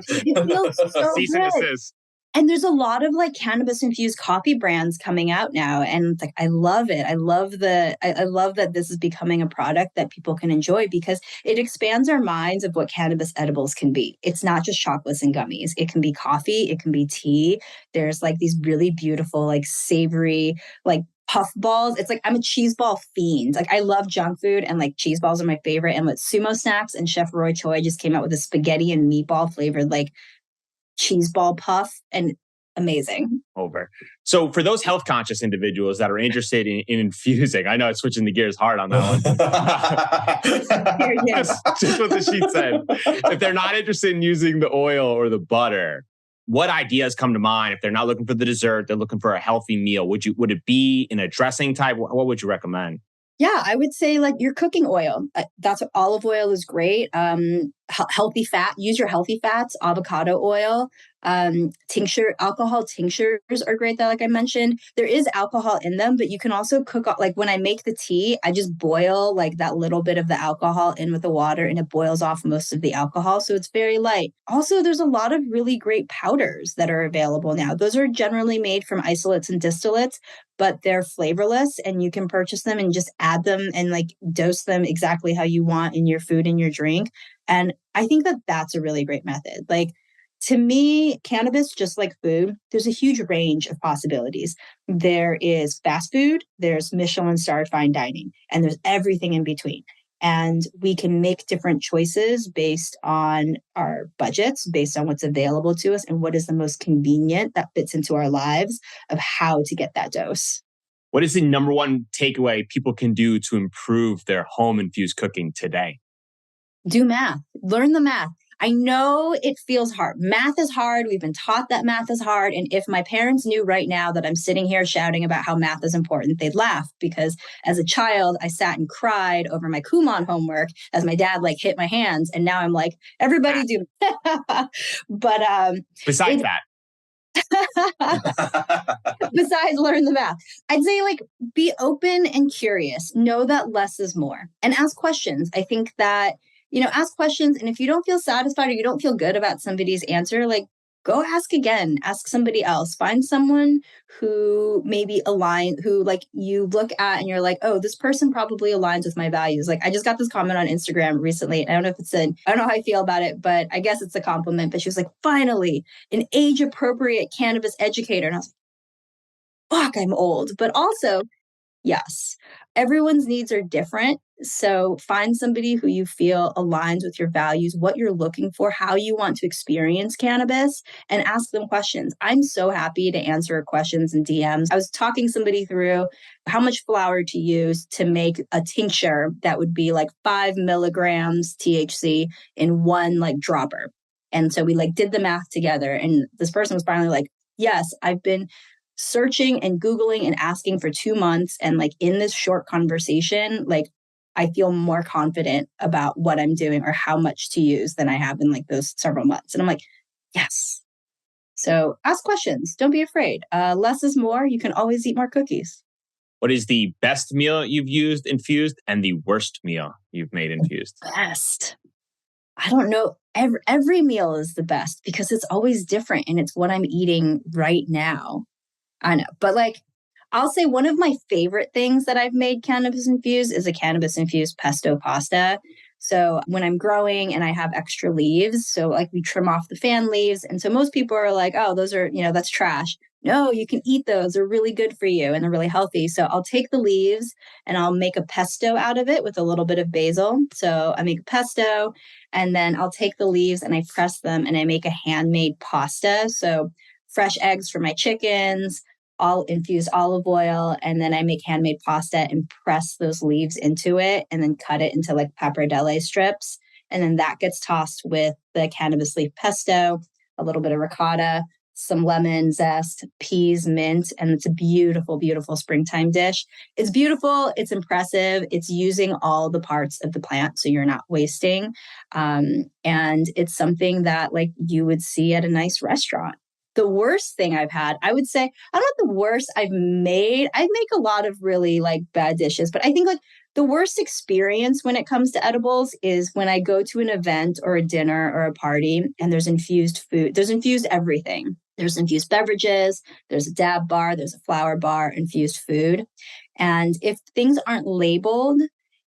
Speaker 1: It feels so
Speaker 2: Cease and desist.
Speaker 1: And there's a lot of like cannabis infused coffee brands coming out now. And like, I love it. I love that this is becoming a product that people can enjoy, because it expands our minds of what cannabis edibles can be. It's not just chocolates and gummies. It can be coffee. It can be tea. There's like these really beautiful, like savory, like puff balls. It's like, I'm a cheese ball fiend. Like I love junk food, and like cheese balls are my favorite. And with Sumo Snacks and Chef Roy Choi just came out with a spaghetti and meatball flavored like cheese ball puff, and amazing.
Speaker 2: Over. So for those health conscious individuals that are interested in infusing, I know it's switching the gears hard on that one. Just what the sheet said. If they're not interested in using the oil or the butter, what ideas come to mind? If they're not looking for the dessert, they're looking for a healthy meal. Would it be in a dressing type? What would you recommend?
Speaker 1: Yeah, I would say like your cooking oil. That's what olive oil is great. Healthy fat, use your healthy fats, avocado oil. Alcohol tinctures are great. That, like I mentioned, there is alcohol in them, but you can also cook, like when I make the tea, I just boil like that little bit of the alcohol in with the water and it boils off most of the alcohol. So it's very light. Also, there's a lot of really great powders that are available now. Those are generally made from isolates and distillates, but they're flavorless and you can purchase them and just add them and like dose them exactly how you want in your food and your drink. And I think that that's a really great method. Like, to me, cannabis, just like food, there's a huge range of possibilities. There is fast food, there's Michelin-starred fine dining, and there's everything in between. And we can make different choices based on our budgets, based on what's available to us and what is the most convenient that fits into our lives of how to get that dose.
Speaker 2: What is the number one takeaway people can do to improve their home infused cooking today?
Speaker 1: Do math. Learn the math. I know it feels hard. Math is hard. We've been taught that math is hard. And if my parents knew right now that I'm sitting here shouting about how math is important, they'd laugh, because as a child, I sat and cried over my Kumon homework as my dad like hit my hands. And now I'm like, everybody do. But
Speaker 2: besides that,
Speaker 1: besides learn the math, I'd say like be open and curious. Know that less is more and ask questions. I think that, ask questions. And if you don't feel satisfied or you don't feel good about somebody's answer, like go ask again, ask somebody else, find someone who maybe who like you look at and you're like, oh, this person probably aligns with my values. Like I just got this comment on Instagram recently. I don't know if I don't know how I feel about it, but I guess it's a compliment. But she was like, finally, an age appropriate cannabis educator. And I was like, fuck, I'm old. But also, yes, everyone's needs are different. So find somebody who you feel aligns with your values, what you're looking for, how you want to experience cannabis, and ask them questions. I'm so happy to answer questions and DMs. I was talking somebody through how much flour to use to make a tincture that would be like 5 milligrams THC in one like dropper. And so we like did the math together. And this person was finally like, yes, I've been searching and Googling and asking for 2 months. And like in this short conversation, like I feel more confident about what I'm doing or how much to use than I have in like those several months. And I'm like, yes. So ask questions. Don't be afraid. Less is more. You can always eat more cookies.
Speaker 2: What is the best meal you've used infused and the worst meal you've made infused?
Speaker 1: Best. I don't know. Every meal is the best because it's always different and it's what I'm eating right now. I know. But like, I'll say one of my favorite things that I've made cannabis infused is a cannabis infused pesto pasta. So when I'm growing and I have extra leaves, so like we trim off the fan leaves. And so most people are like, oh, those are, that's trash. No, you can eat those. They're really good for you and they're really healthy. So I'll take the leaves and I'll make a pesto out of it with a little bit of basil. So I make a pesto and then I'll take the leaves and I press them and I make a handmade pasta. So fresh eggs for my chickens, I'll infuse olive oil, and then I make handmade pasta and press those leaves into it and then cut it into like pappardelle strips. And then that gets tossed with the cannabis leaf pesto, a little bit of ricotta, some lemon zest, peas, mint, and it's a beautiful, beautiful springtime dish. It's beautiful. It's impressive. It's using all the parts of the plant, so you're not wasting. And it's something that like you would see at a nice restaurant. The worst thing I've had, I would say, I don't know the worst I've made. I make a lot of really like bad dishes, but I think like the worst experience when it comes to edibles is when I go to an event or a dinner or a party and there's infused food. There's infused everything. There's infused beverages, there's a dab bar, there's a flower bar, infused food. And if things aren't labeled,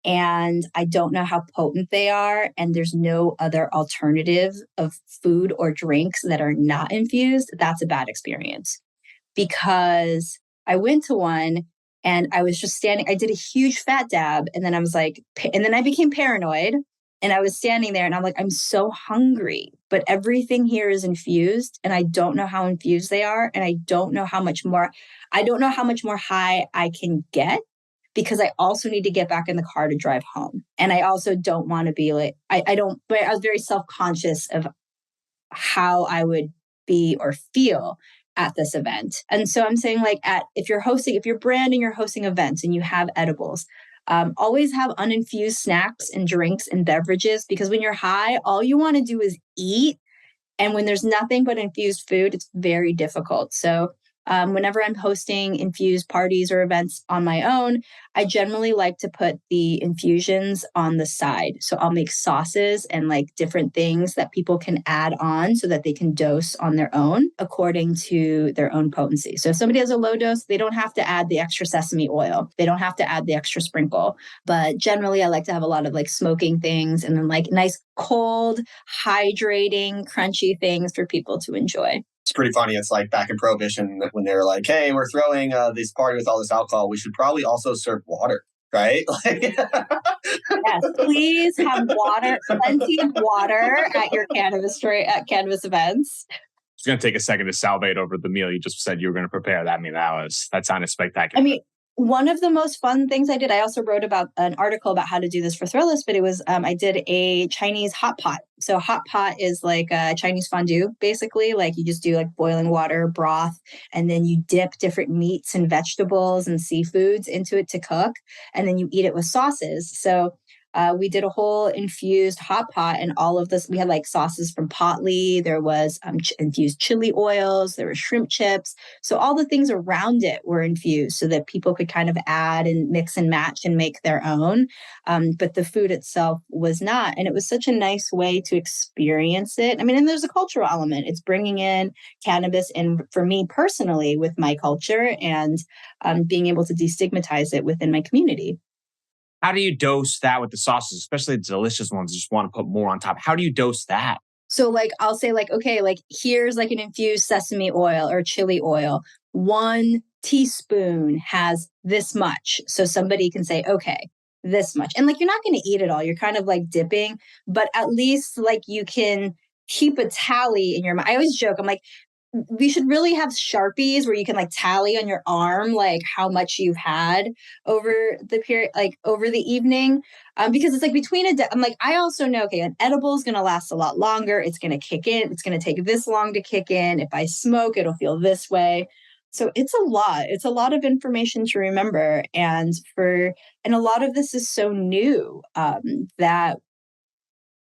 Speaker 1: and I don't know how potent they are, and there's no other alternative of food or drinks that are not infused, that's a bad experience. Because I went to one and I was just standing, I did a huge fat dab, and then I was like, and then I became paranoid, and I was standing there and I'm like, I'm so hungry, but everything here is infused, and I don't know how infused they are, and I don't know how much more high I can get, because I also need to get back in the car to drive home. And I also don't want to be like, but I was very self-conscious of how I would be or feel at this event. And so I'm saying like if you're branding, you're hosting events and you have edibles, always have uninfused snacks and drinks and beverages, because when you're high, all you want to do is eat And when there's nothing but infused food, it's very difficult. So whenever I'm hosting infused parties or events on my own, I generally like to put the infusions on the side. So I'll make sauces and like different things that people can add on so that they can dose on their own according to their own potency. So if somebody has a low dose, they don't have to add the extra sesame oil. They don't have to add the extra sprinkle. But generally, I like to have a lot of like smoking things and then like nice, cold, hydrating, crunchy things for people to enjoy.
Speaker 3: It's pretty funny. It's like back in Prohibition when they were like, hey, we're throwing this party with all this alcohol. We should probably also serve water, right?
Speaker 1: Yes, please have water, plenty of water at your cannabis events.
Speaker 2: It's going to take a second to salivate over the meal you just said you were going to prepare. That, I mean, that sounded spectacular.
Speaker 1: I mean, one of the most fun things I did, I also wrote about an article about how to do this for Thrillist, but it was, I did a Chinese hot pot. So hot pot is like a Chinese fondue, basically. Like you just do like boiling water, broth, and then you dip different meats and vegetables and seafoods into it to cook. And then you eat it with sauces. So we did a whole infused hot pot, and all of this, we had like sauces from Potly. There was infused chili oils. There were shrimp chips. So all the things around it were infused so that people could kind of add and mix and match and make their own. But the food itself was not. And it was such a nice way to experience it. I mean, and there's a cultural element. It's bringing in cannabis, and for me personally, with my culture, and being able to destigmatize it within my community.
Speaker 2: How do you dose that with the sauces, especially the delicious ones? Just want to put more on top. How do you dose that?
Speaker 1: So like, I'll say like, okay, like here's like an infused sesame oil or chili oil. 1 teaspoon has this much. So somebody can say, okay, this much. And like, you're not going to eat it all. You're kind of like dipping, but at least like you can keep a tally in your mind. I always joke, I'm like, we should really have Sharpies where you can like tally on your arm, like how much you've had over the period, like over the evening. Because it's like between I'm like, I also know, okay, an edible is going to last a lot longer. It's going to kick in. It's going to take this long to kick in. If I smoke, it'll feel this way. So it's a lot. It's a lot of information to remember. And a lot of this is so new that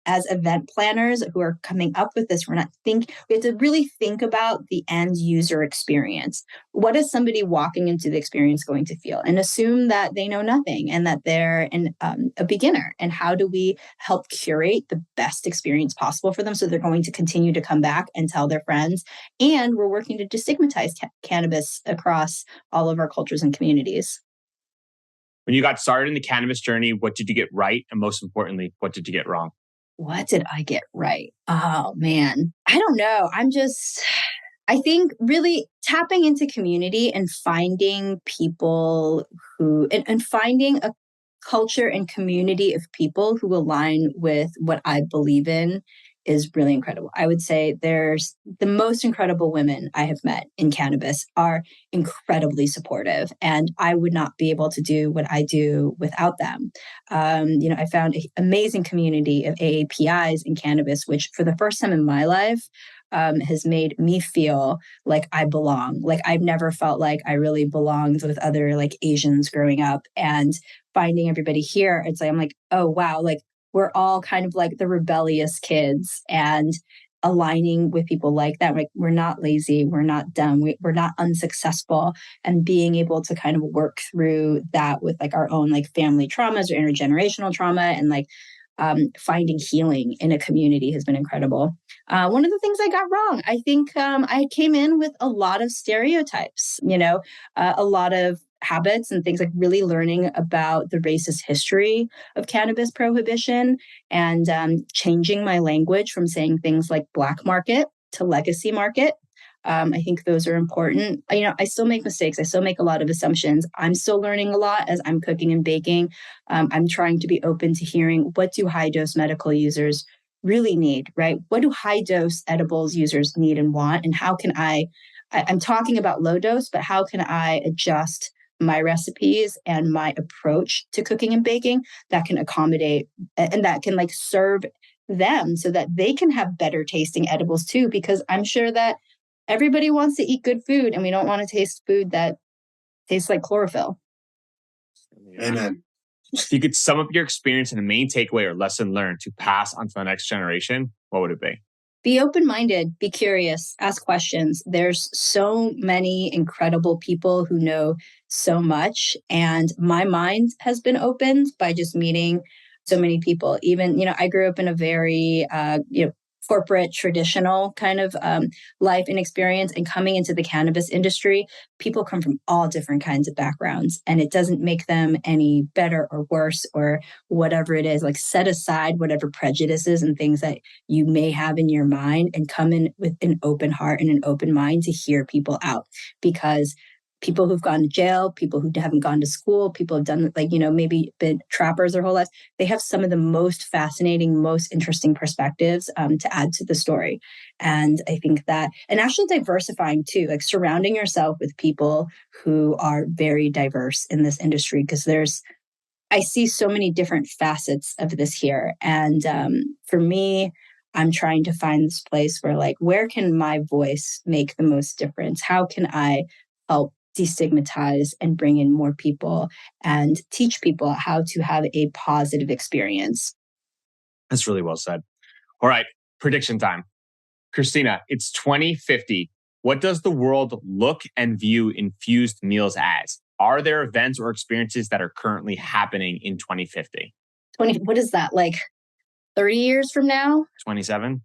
Speaker 1: as event planners who are coming up with this, we have to really think about the end user experience. What is somebody walking into the experience going to feel? And assume that they know nothing and that they're a beginner. And how do we help curate the best experience possible for them so they're going to continue to come back and tell their friends? And we're working to destigmatize cannabis across all of our cultures and communities.
Speaker 2: When you got started in the cannabis journey, what did you get right? And most importantly, what did you get wrong?
Speaker 1: What did I get right? Oh, man. I don't know. I think really tapping into community and finding people and finding a culture and community of people who align with what I believe in is really incredible. I would say there's the most incredible women I have met in cannabis are incredibly supportive, and I would not be able to do what I do without them. I found an amazing community of AAPIs in cannabis, which for the first time in my life has made me feel like I belong. Like I've never felt like I really belonged with other like Asians growing up, and finding everybody here, it's like, I'm like, oh, wow. Like we're all kind of like the rebellious kids, and aligning with people like that. Like we're not lazy, we're not dumb, we're not unsuccessful, and being able to kind of work through that with like our own like family traumas or intergenerational trauma, and like finding healing in a community has been incredible. One of the things I got wrong, I think I came in with a lot of stereotypes, a lot of habits and things, like really learning about the racist history of cannabis prohibition, and changing my language from saying things like black market to legacy market. I think those are important. I still make mistakes. I still make a lot of assumptions. I'm still learning a lot as I'm cooking and baking. I'm trying to be open to hearing, what do high dose medical users really need, right? What do high dose edibles users need and want? And how can I'm talking about low dose, but how can I adjust my recipes and my approach to cooking and baking that can accommodate and that can like serve them so that they can have better tasting edibles too? Because I'm sure that everybody wants to eat good food, and we don't want to taste food that tastes like chlorophyll.
Speaker 3: Amen.
Speaker 2: If you could sum up your experience in a main takeaway or lesson learned to pass on to the next generation, what would it be?
Speaker 1: Be open-minded, be curious, ask questions. There's so many incredible people who know so much. And my mind has been opened by just meeting so many people. Even, I grew up in a very, corporate traditional kind of life and experience, and coming into the cannabis industry, people come from all different kinds of backgrounds, and it doesn't make them any better or worse or whatever it is. Like, set aside whatever prejudices and things that you may have in your mind and come in with an open heart and an open mind to hear people out, because people who've gone to jail, people who haven't gone to school, people have done maybe been trappers their whole lives. They have some of the most fascinating, most interesting perspectives to add to the story. And I think that, and actually diversifying too, like surrounding yourself with people who are very diverse in this industry, because I see so many different facets of this here. And for me, I'm trying to find this place where can my voice make the most difference? How can I help destigmatize and bring in more people and teach people how to have a positive experience?
Speaker 2: That's really well said. All right, prediction time. Christina, it's 2050. What does the world look and view infused meals as? Are there events or experiences that are currently happening in 2050?
Speaker 1: What is that, like 30 years from now?
Speaker 2: 27?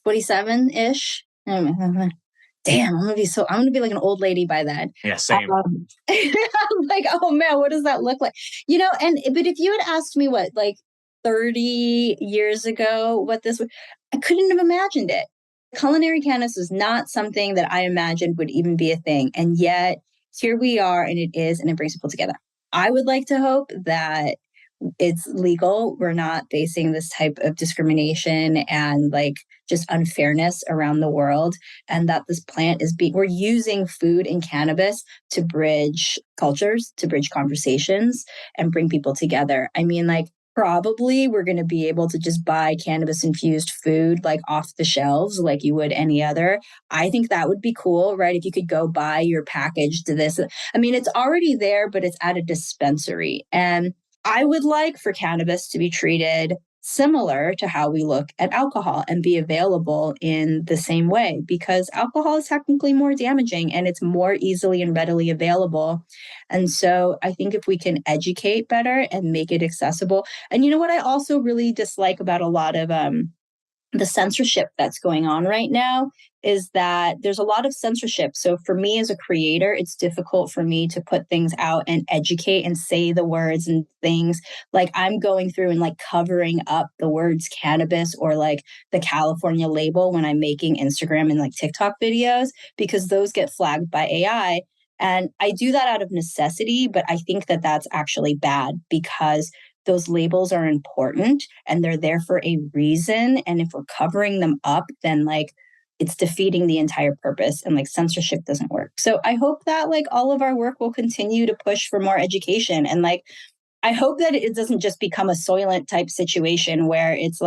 Speaker 1: 27-ish? Damn, I'm gonna be like an old lady by then.
Speaker 2: Yeah, same.
Speaker 1: Like, oh man, what does that look like? But if you had asked me 30 years ago what this would, I couldn't have imagined it. Culinary cannabis was not something that I imagined would even be a thing. And yet here we are, and it is, and it brings people together. I would like to hope that it's legal. We're not facing this type of discrimination and just unfairness around the world, and that this plant we're using food and cannabis to bridge cultures, to bridge conversations, and bring people together. I mean, probably we're going to be able to just buy cannabis infused food off the shelves like you would any other. I think that would be cool, right? If you could go buy your package to this. I mean, it's already there, but it's at a dispensary. And I would like for cannabis to be treated similar to how we look at alcohol and be available in the same way, because alcohol is technically more damaging and it's more easily and readily available. And so I think if we can educate better and make it accessible. And you know what I also really dislike about a lot of the censorship that's going on right now is that there's a lot of censorship. So for me as a creator, it's difficult for me to put things out and educate and say the words and things. I'm going through and covering up the words cannabis or the California label when I'm making Instagram and TikTok videos, because those get flagged by AI. And I do that out of necessity, but I think that that's actually bad, because those labels are important and they're there for a reason. And if we're covering them up, then it's defeating the entire purpose, and censorship doesn't work. So I hope that all of our work will continue to push for more education. And I hope that it doesn't just become a Soylent type situation where it's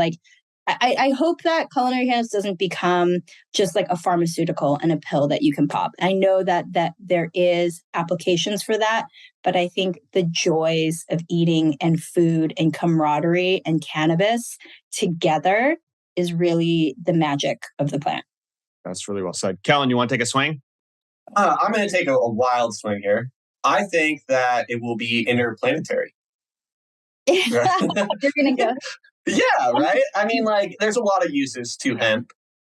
Speaker 1: I hope that culinary cannabis doesn't become just a pharmaceutical and a pill that you can pop. I know that there is applications for that, but I think the joys of eating and food and camaraderie and cannabis together is really the magic of the plant.
Speaker 2: That's really well said. Kellen, you want to take a swing?
Speaker 3: I'm going to take a wild swing here. I think that it will be interplanetary.
Speaker 1: You're going to go.
Speaker 3: Yeah, right? I mean, there's a lot of uses to hemp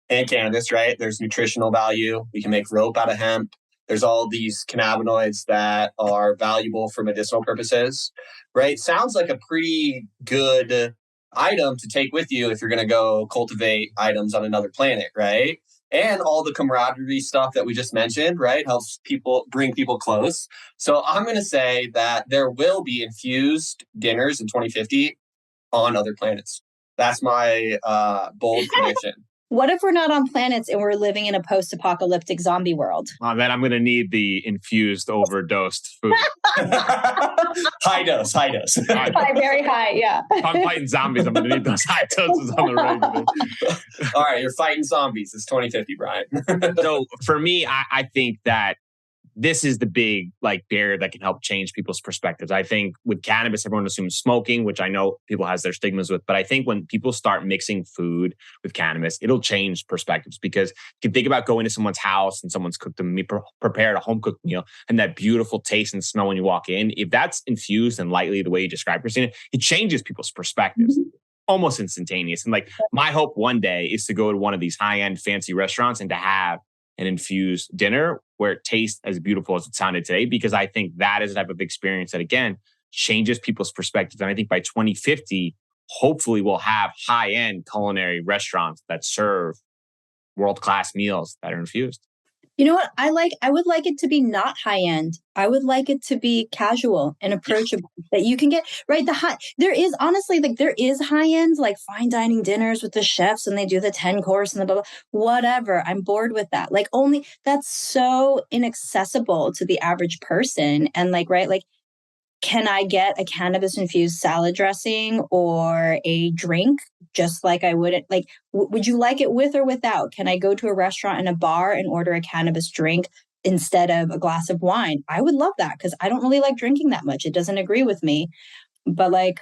Speaker 3: and cannabis, right? There's nutritional value. We can make rope out of hemp. There's all these cannabinoids that are valuable for medicinal purposes, right? Sounds like a pretty good item to take with you if you're going to go cultivate items on another planet, right? And all the camaraderie stuff that we just mentioned, right? Helps bring people close. So I'm going to say that there will be infused dinners in 2050 on other planets. That's my bold prediction.
Speaker 1: What if we're not on planets and we're living in a post-apocalyptic zombie world?
Speaker 2: Then I'm going to need the infused overdosed food.
Speaker 3: High dose.
Speaker 1: High, very high, yeah.
Speaker 2: If I'm fighting zombies, I'm going to need those high doses on the regular.
Speaker 3: All right, you're fighting zombies. It's 2050, Brian.
Speaker 2: So for me, I think that this is the big like barrier that can help change people's perspectives. I think with cannabis, everyone assumes smoking, which I know people has their stigmas with, but I think when people start mixing food with cannabis, it'll change perspectives, because you can think about going to someone's house and someone's cooked prepared a home cooked meal, and that beautiful taste and smell when you walk in. If that's infused and lightly the way you described, Christina, it changes people's perspectives. Almost instantaneous. And like my hope one day is to go to one of these high-end fancy restaurants and to have an infused dinner where it tastes as beautiful as it sounded today, because I think that is the type of experience that, again, changes people's perspectives. And I think by 2050, hopefully we'll have high-end culinary restaurants that serve world-class meals that are infused.
Speaker 1: You know what? I would like it to be not high end. I would like it to be casual and approachable, that you can get right. There is honestly, like, there is high end, like fine dining dinners with the chefs and they do the 10 course and the blah, blah, whatever. I'm bored with that. Like, only that's so inaccessible to the average person. And like, right, like, can I get a cannabis infused salad dressing or a drink just like I would? Like, would you like it with or without? Can I go to a restaurant and a bar and order a cannabis drink instead of a glass of wine? I would love that, because I don't really like drinking that much. It doesn't agree with me. But like,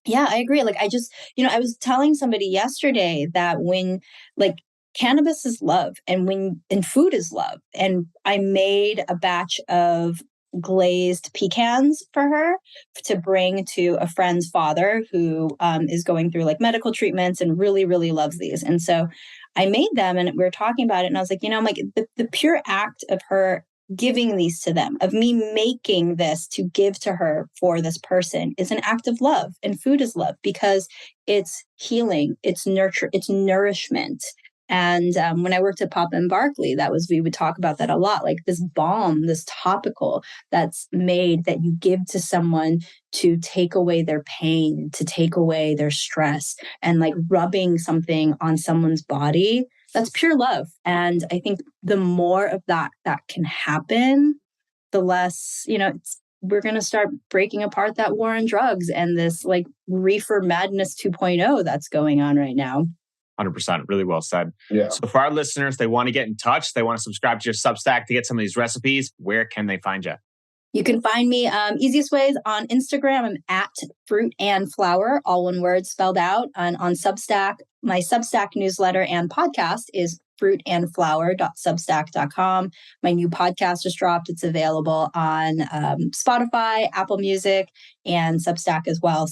Speaker 1: yeah, I agree. Like, I just, I was telling somebody yesterday that when like cannabis is love and food is love. And I made a batch of glazed pecans for her to bring to a friend's father who is going through like medical treatments and really, really loves these. And so I made them and we were talking about it. And I was like, I'm like, the pure act of her giving these to them, of me making this to give to her for this person, is an act of love. And food is love, because it's healing, it's nurture, it's nourishment. And when I worked at Papa and Barkley, we would talk about that a lot, like this balm, this topical that's made that you give to someone to take away their pain, to take away their stress, and like rubbing something on someone's body. That's pure love. And I think the more of that can happen, the less, we're going to start breaking apart that war on drugs and this like reefer madness 2.0 that's going on right now.
Speaker 2: 100%. Really well said.
Speaker 3: Yeah.
Speaker 2: So for our listeners, they want to get in touch, they want to subscribe to your Substack to get some of these recipes. Where can they find you?
Speaker 1: You can find me easiest ways on Instagram. I'm at Fruit and Flower, all one word spelled out. And on Substack, my Substack newsletter and podcast is fruitandflower.substack.com. My new podcast just dropped. It's available on Spotify, Apple Music, and Substack as well.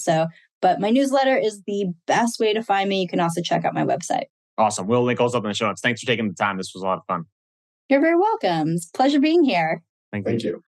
Speaker 1: But my newsletter is the best way to find me. You can also check out my website.
Speaker 2: Awesome. We'll link those up in the show notes. Thanks for taking the time. This was a lot of fun.
Speaker 1: You're very welcome. It's a pleasure being here.
Speaker 2: Thank you.